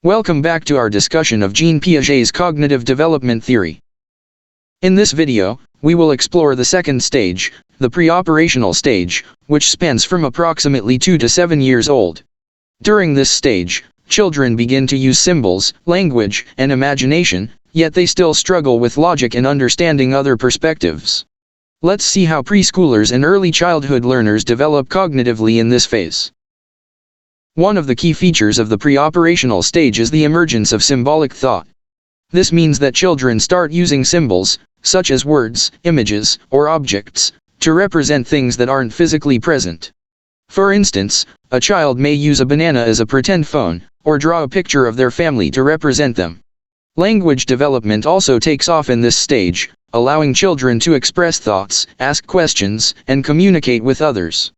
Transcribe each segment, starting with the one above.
Welcome back to our discussion of Jean Piaget's cognitive development theory. In this video, we will explore the second stage, the preoperational stage, which spans from approximately 2 to 7 years old. During this stage, children begin to use symbols, language, and imagination, yet they still struggle with logic and understanding other perspectives. Let's see how preschoolers and early childhood learners develop cognitively in this phase. One of the key features of the preoperational stage is the emergence of symbolic thought. This means that children start using symbols, such as words, images, or objects, to represent things that aren't physically present. For instance, a child may use a banana as a pretend phone, or draw a picture of their family to represent them. Language development also takes off in this stage, allowing children to express thoughts, ask questions, and communicate with others.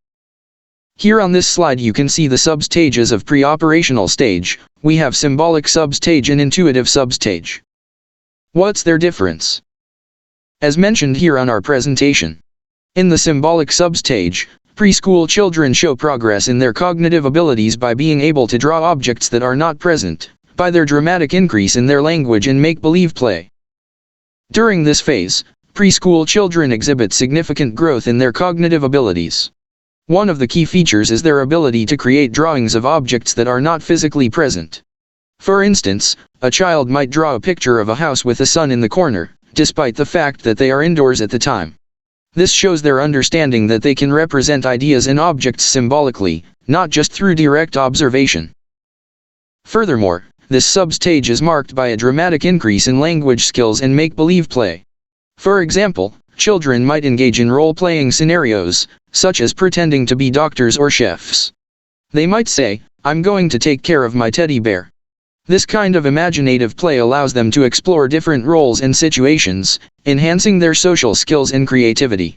Here on this slide you can see the substages of preoperational stage. We have symbolic substage and intuitive substage. What's their difference? As mentioned here on our presentation, in the symbolic substage, preschool children show progress in their cognitive abilities by being able to draw objects that are not present, by their dramatic increase in their language and make-believe play. During this phase, preschool children exhibit significant growth in their cognitive abilities. One of the key features is their ability to create drawings of objects that are not physically present. For instance, a child might draw a picture of a house with a sun in the corner, despite the fact that they are indoors at the time. This shows their understanding that they can represent ideas and objects symbolically, not just through direct observation. Furthermore, this substage is marked by a dramatic increase in language skills and make-believe play. For example, children might engage in role-playing scenarios, such as pretending to be doctors or chefs. They might say, "I'm going to take care of my teddy bear." This kind of imaginative play allows them to explore different roles and situations, enhancing their social skills and creativity.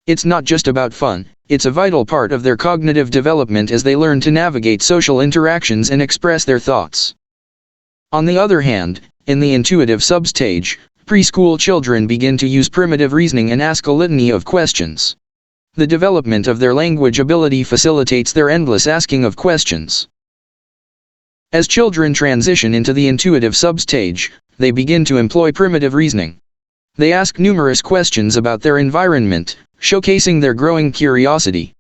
It's not just about fun, it's a vital part of their cognitive development as they learn to navigate social interactions and express their thoughts. On the other hand, in the intuitive substage, preschool children begin to use primitive reasoning and ask a litany of questions. The development of their language ability facilitates their endless asking of questions. As children transition into the intuitive substage, they begin to employ primitive reasoning. They ask numerous questions about their environment, showcasing their growing curiosity.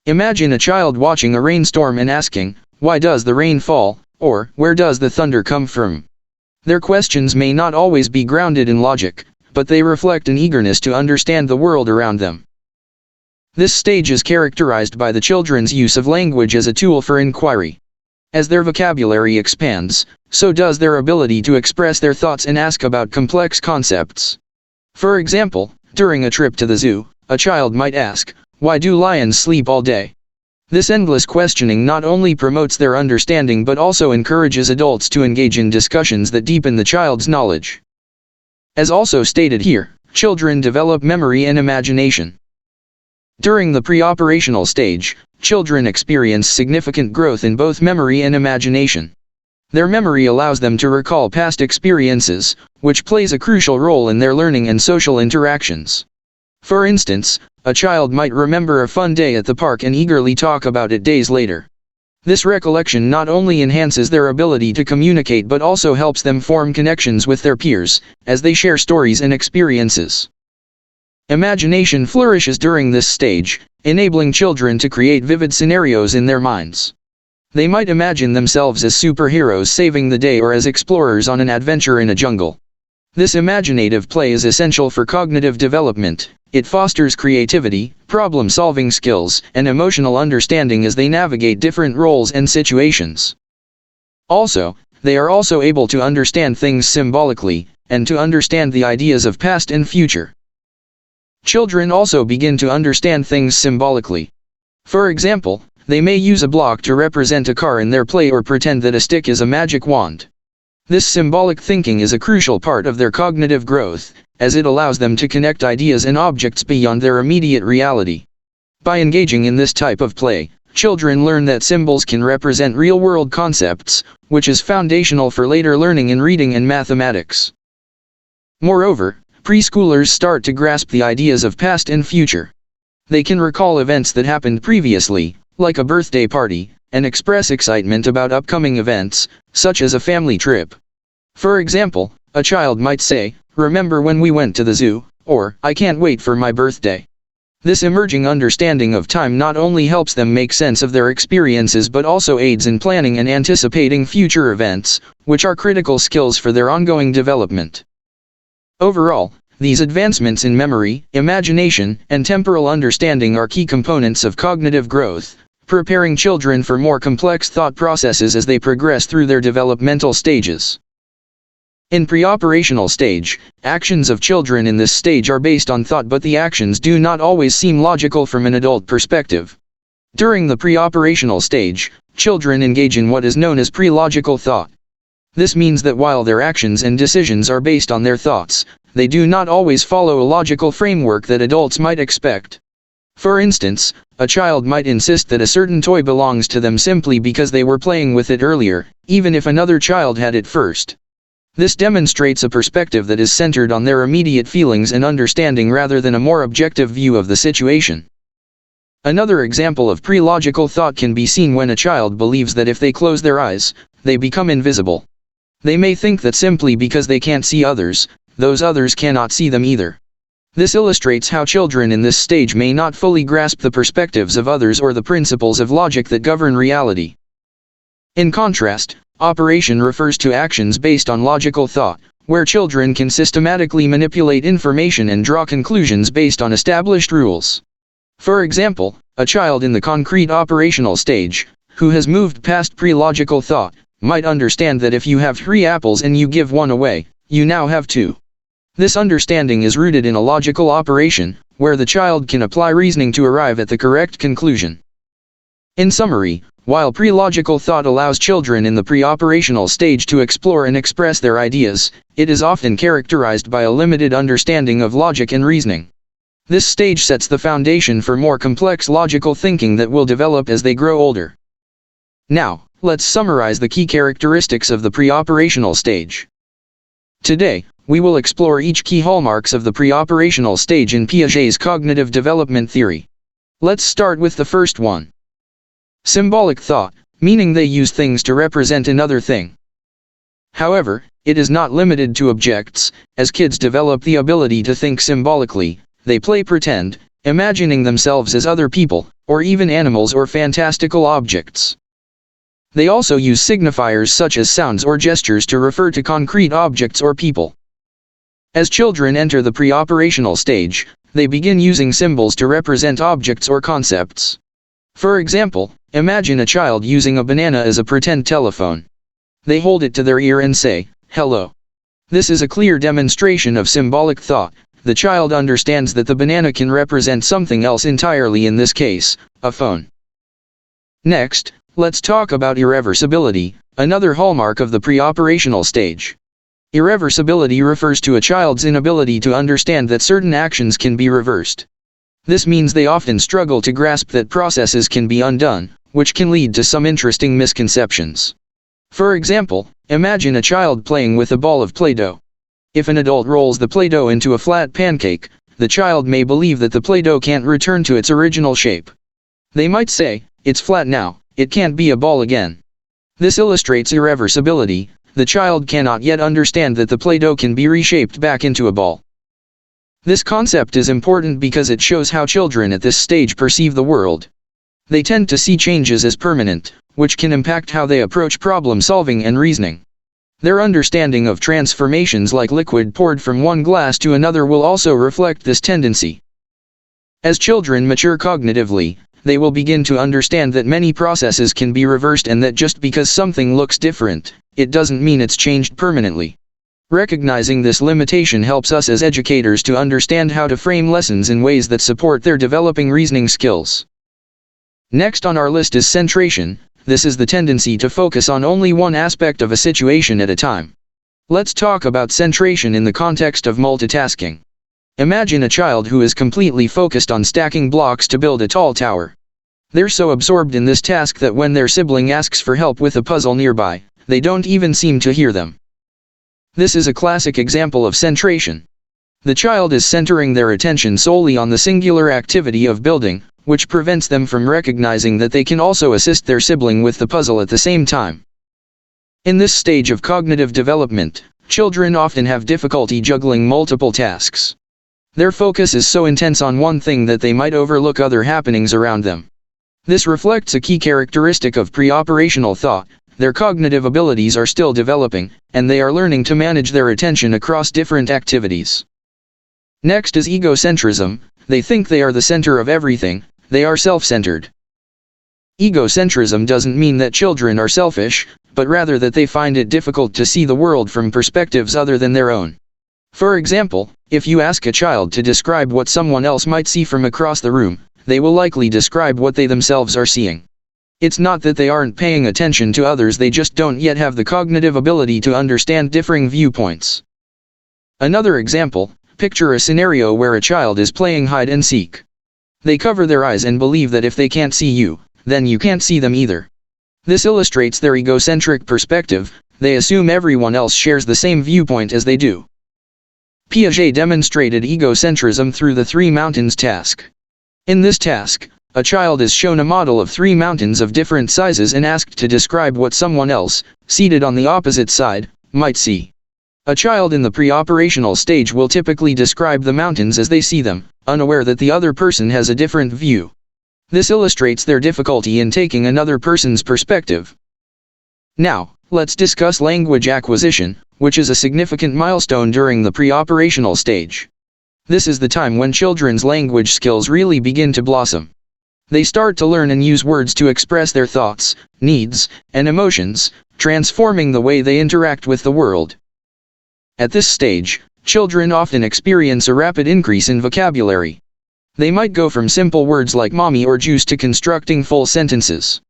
Imagine a child watching a rainstorm and asking, "Why does the rain fall?" or "Where does the thunder come from?" Their questions may not always be grounded in logic, but they reflect an eagerness to understand the world around them. This stage is characterized by the children's use of language as a tool for inquiry. As their vocabulary expands, so does their ability to express their thoughts and ask about complex concepts. For example, during a trip to the zoo, a child might ask, "Why do lions sleep all day?" This endless questioning not only promotes their understanding but also encourages adults to engage in discussions that deepen the child's knowledge. As also stated here, children develop memory and imagination. During the preoperational stage, children experience significant growth in both memory and imagination. Their memory allows them to recall past experiences, which plays a crucial role in their learning and social interactions. For instance, a child might remember a fun day at the park and eagerly talk about it days later. This recollection not only enhances their ability to communicate but also helps them form connections with their peers, as they share stories and experiences. Imagination flourishes during this stage, enabling children to create vivid scenarios in their minds. They might imagine themselves as superheroes saving the day or as explorers on an adventure in a jungle. This imaginative play is essential for cognitive development. It fosters creativity, problem-solving skills, and emotional understanding as they navigate different roles and situations. Also, they are also able to understand things symbolically, and to understand the ideas of past and future. Children also begin to understand things symbolically. For example, they may use a block to represent a car in their play or pretend that a stick is a magic wand. This symbolic thinking is a crucial part of their cognitive growth, as it allows them to connect ideas and objects beyond their immediate reality. By engaging in this type of play, children learn that symbols can represent real-world concepts, which is foundational for later learning in reading and mathematics. Moreover, preschoolers start to grasp the ideas of past and future. They can recall events that happened previously, like a birthday party, and express excitement about upcoming events, such as a family trip. For example, a child might say, "Remember when we went to the zoo?" or "I can't wait for my birthday." This emerging understanding of time not only helps them make sense of their experiences but also aids in planning and anticipating future events, which are critical skills for their ongoing development. Overall, these advancements in memory, imagination, and temporal understanding are key components of cognitive growth, preparing children for more complex thought processes as they progress through their developmental stages. In preoperational stage, actions of children in this stage are based on thought, but the actions do not always seem logical from an adult perspective. During the preoperational stage, children engage in what is known as pre-logical thought. This means that while their actions and decisions are based on their thoughts, they do not always follow a logical framework that adults might expect. For instance, a child might insist that a certain toy belongs to them simply because they were playing with it earlier, even if another child had it first. This demonstrates a perspective that is centered on their immediate feelings and understanding rather than a more objective view of the situation. Another example of pre-logical thought can be seen when a child believes that if they close their eyes, they become invisible. They may think that simply because they can't see others, those others cannot see them either. This illustrates how children in this stage may not fully grasp the perspectives of others or the principles of logic that govern reality. In contrast, operation refers to actions based on logical thought, where children can systematically manipulate information and draw conclusions based on established rules. For example, a child in the concrete operational stage, who has moved past pre-logical thought, might understand that if you have 3 apples and you give one away, you now have 2. This understanding is rooted in a logical operation, where the child can apply reasoning to arrive at the correct conclusion. In summary, while pre-logical thought allows children in the pre-operational stage to explore and express their ideas, it is often characterized by a limited understanding of logic and reasoning. This stage sets the foundation for more complex logical thinking that will develop as they grow older. Now, let's summarize the key characteristics of the pre-operational stage. Today, we will explore each key hallmarks of the pre-operational stage in Piaget's cognitive development theory. Let's start with the first one. Symbolic thought, meaning they use things to represent another thing. However, it is not limited to objects. As kids develop the ability to think symbolically, they play pretend, imagining themselves as other people, or even animals or fantastical objects. They also use signifiers such as sounds or gestures to refer to concrete objects or people. As children enter the pre-operational stage, they begin using symbols to represent objects or concepts. For example, imagine a child using a banana as a pretend telephone. They hold it to their ear and say, "Hello." This is a clear demonstration of symbolic thought. The child understands that the banana can represent something else entirely, in this case, a phone. Next, let's talk about irreversibility, another hallmark of the pre-operational stage. Irreversibility refers to a child's inability to understand that certain actions can be reversed. This means they often struggle to grasp that processes can be undone, which can lead to some interesting misconceptions. For example, imagine a child playing with a ball of Play-Doh. If an adult rolls the Play-Doh into a flat pancake, the child may believe that the Play-Doh can't return to its original shape. They might say, "It's flat now, it can't be a ball again." This illustrates irreversibility. The child cannot yet understand that the Play-Doh can be reshaped back into a ball. This concept is important because it shows how children at this stage perceive the world. They tend to see changes as permanent, which can impact how they approach problem solving and reasoning. Their understanding of transformations like liquid poured from one glass to another will also reflect this tendency. As children mature cognitively, they will begin to understand that many processes can be reversed and that just because something looks different, it doesn't mean it's changed permanently. Recognizing this limitation helps us as educators to understand how to frame lessons in ways that support their developing reasoning skills. Next on our list is centration. This is the tendency to focus on only one aspect of a situation at a time. Let's talk about centration in the context of multitasking. Imagine a child who is completely focused on stacking blocks to build a tall tower. They're so absorbed in this task that when their sibling asks for help with a puzzle nearby, they don't even seem to hear them. This is a classic example of centration. The child is centering their attention solely on the singular activity of building, which prevents them from recognizing that they can also assist their sibling with the puzzle at the same time. In this stage of cognitive development, children often have difficulty juggling multiple tasks. Their focus is so intense on one thing that they might overlook other happenings around them. This reflects a key characteristic of pre-operational thought. Their cognitive abilities are still developing, and they are learning to manage their attention across different activities. Next is egocentrism. They think they are the center of everything. They are self-centered. Egocentrism doesn't mean that children are selfish, but rather that they find it difficult to see the world from perspectives other than their own. For example, if you ask a child to describe what someone else might see from across the room, they will likely describe what they themselves are seeing. It's not that they aren't paying attention to others, they just don't yet have the cognitive ability to understand differing viewpoints. Another example, picture a scenario where a child is playing hide and seek. They cover their eyes and believe that if they can't see you, then you can't see them either. This illustrates their egocentric perspective. They assume everyone else shares the same viewpoint as they do. Piaget demonstrated egocentrism through the 3 mountains task. In this task, a child is shown a model of 3 mountains of different sizes and asked to describe what someone else, seated on the opposite side, might see. A child in the pre-operational stage will typically describe the mountains as they see them, unaware that the other person has a different view. This illustrates their difficulty in taking another person's perspective. Now, let's discuss language acquisition, which is a significant milestone during the pre-operational stage. This is the time when children's language skills really begin to blossom. They start to learn and use words to express their thoughts, needs, and emotions, transforming the way they interact with the world. At this stage, children often experience a rapid increase in vocabulary. They might go from simple words like mommy or juice to constructing full sentences.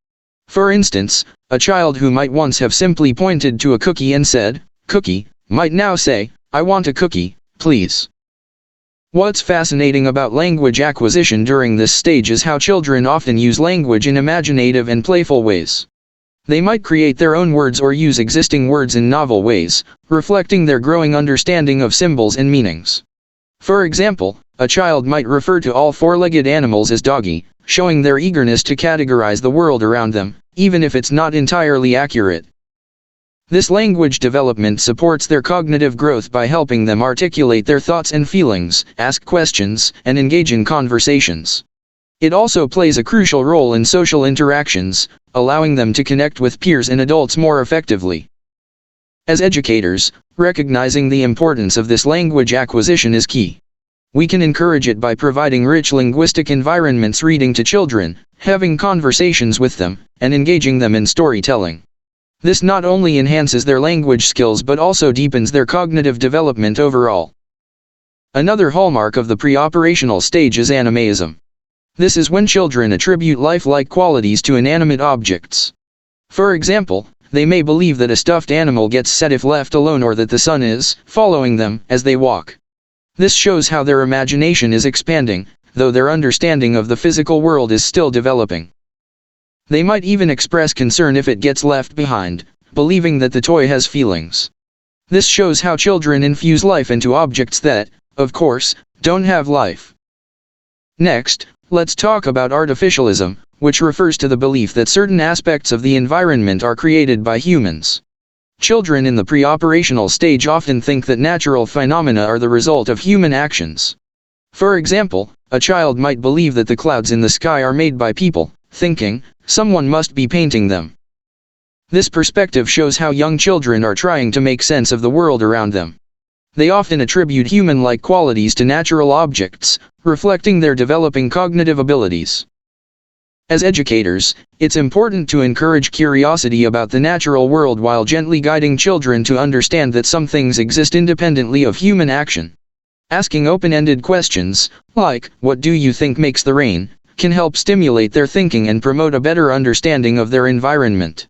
For instance, a child who might once have simply pointed to a cookie and said, "Cookie," might now say, "I want a cookie, please." What's fascinating about language acquisition during this stage is how children often use language in imaginative and playful ways. They might create their own words or use existing words in novel ways, reflecting their growing understanding of symbols and meanings. For example, a child might refer to all 4-legged animals as doggy, showing their eagerness to categorize the world around them, even if it's not entirely accurate. This language development supports their cognitive growth by helping them articulate their thoughts and feelings, ask questions, and engage in conversations. It also plays a crucial role in social interactions, allowing them to connect with peers and adults more effectively. As educators, recognizing the importance of this language acquisition is key. We can encourage it by providing rich linguistic environments, reading to children, having conversations with them, and engaging them in storytelling. This not only enhances their language skills but also deepens their cognitive development overall. Another hallmark of the pre-operational stage is animism. This is when children attribute lifelike qualities to inanimate objects. For example, they may believe that a stuffed animal gets sad if left alone, or that the sun is following them as they walk. This shows how their imagination is expanding, though their understanding of the physical world is still developing. They might even express concern if it gets left behind, believing that the toy has feelings. This shows how children infuse life into objects that, of course, don't have life. Next, let's talk about artificialism, which refers to the belief that certain aspects of the environment are created by humans. Children in the pre-operational stage often think that natural phenomena are the result of human actions. For example, a child might believe that the clouds in the sky are made by people, thinking, someone must be painting them. This perspective shows how young children are trying to make sense of the world around them. They often attribute human-like qualities to natural objects, reflecting their developing cognitive abilities. As educators, it's important to encourage curiosity about the natural world while gently guiding children to understand that some things exist independently of human action. Asking open-ended questions, like, "What do you think makes the rain?" can help stimulate their thinking and promote a better understanding of their environment.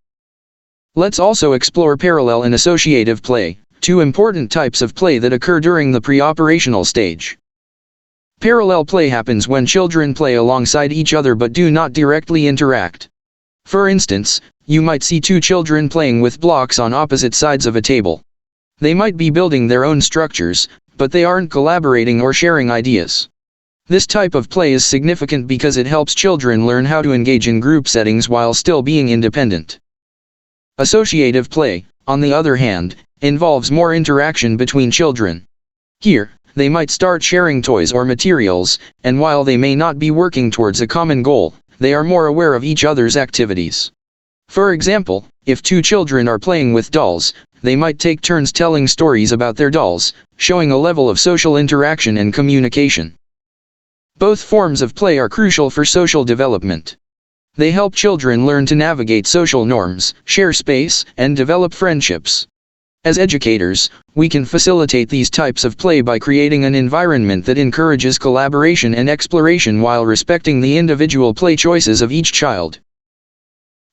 Let's also explore parallel and associative play, 2 important types of play that occur during the pre-operational stage. Parallel play happens when children play alongside each other but do not directly interact. For instance, you might see 2 children playing with blocks on opposite sides of a table. They might be building their own structures, but they aren't collaborating or sharing ideas. This type of play is significant because it helps children learn how to engage in group settings while still being independent. Associative play, on the other hand, involves more interaction between children. Here, they might start sharing toys or materials, and while they may not be working towards a common goal, they are more aware of each other's activities. For example, if two children are playing with dolls, they might take turns telling stories about their dolls, showing a level of social interaction and communication. Both forms of play are crucial for social development. They help children learn to navigate social norms, share space, and develop friendships. As educators, we can facilitate these types of play by creating an environment that encourages collaboration and exploration while respecting the individual play choices of each child.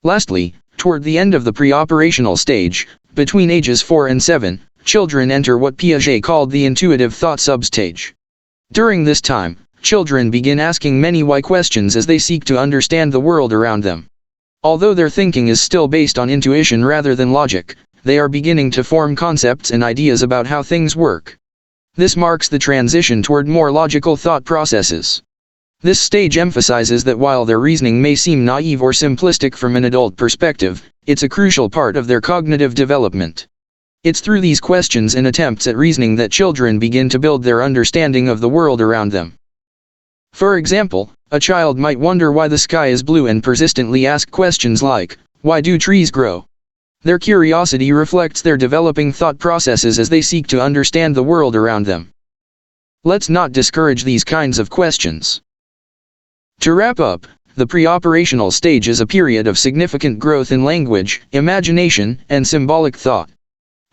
Lastly, toward the end of the preoperational stage, between ages 4 and 7, children enter what Piaget called the intuitive thought substage. During this time, children begin asking many why questions as they seek to understand the world around them. Although their thinking is still based on intuition rather than logic, they are beginning to form concepts and ideas about how things work. This marks the transition toward more logical thought processes. This stage emphasizes that while their reasoning may seem naive or simplistic from an adult perspective, it's a crucial part of their cognitive development. It's through these questions and attempts at reasoning that children begin to build their understanding of the world around them. For example, a child might wonder why the sky is blue and persistently ask questions like, "Why do trees grow?" Their curiosity reflects their developing thought processes as they seek to understand the world around them. Let's not discourage these kinds of questions. To wrap up, the preoperational stage is a period of significant growth in language, imagination, and symbolic thought.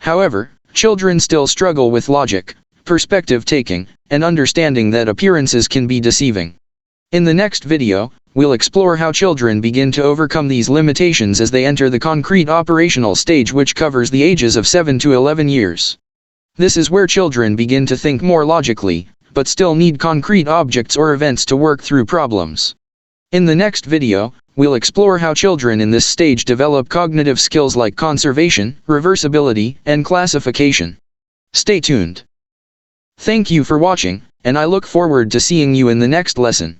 However, children still struggle with logic, perspective taking, and understanding that appearances can be deceiving. In the next video, we'll explore how children begin to overcome these limitations as they enter the concrete operational stage, which covers the ages of 7 to 11 years. This is where children begin to think more logically, but still need concrete objects or events to work through problems. In the next video, we'll explore how children in this stage develop cognitive skills like conservation, reversibility, and classification. Stay tuned. Thank you for watching, and I look forward to seeing you in the next lesson.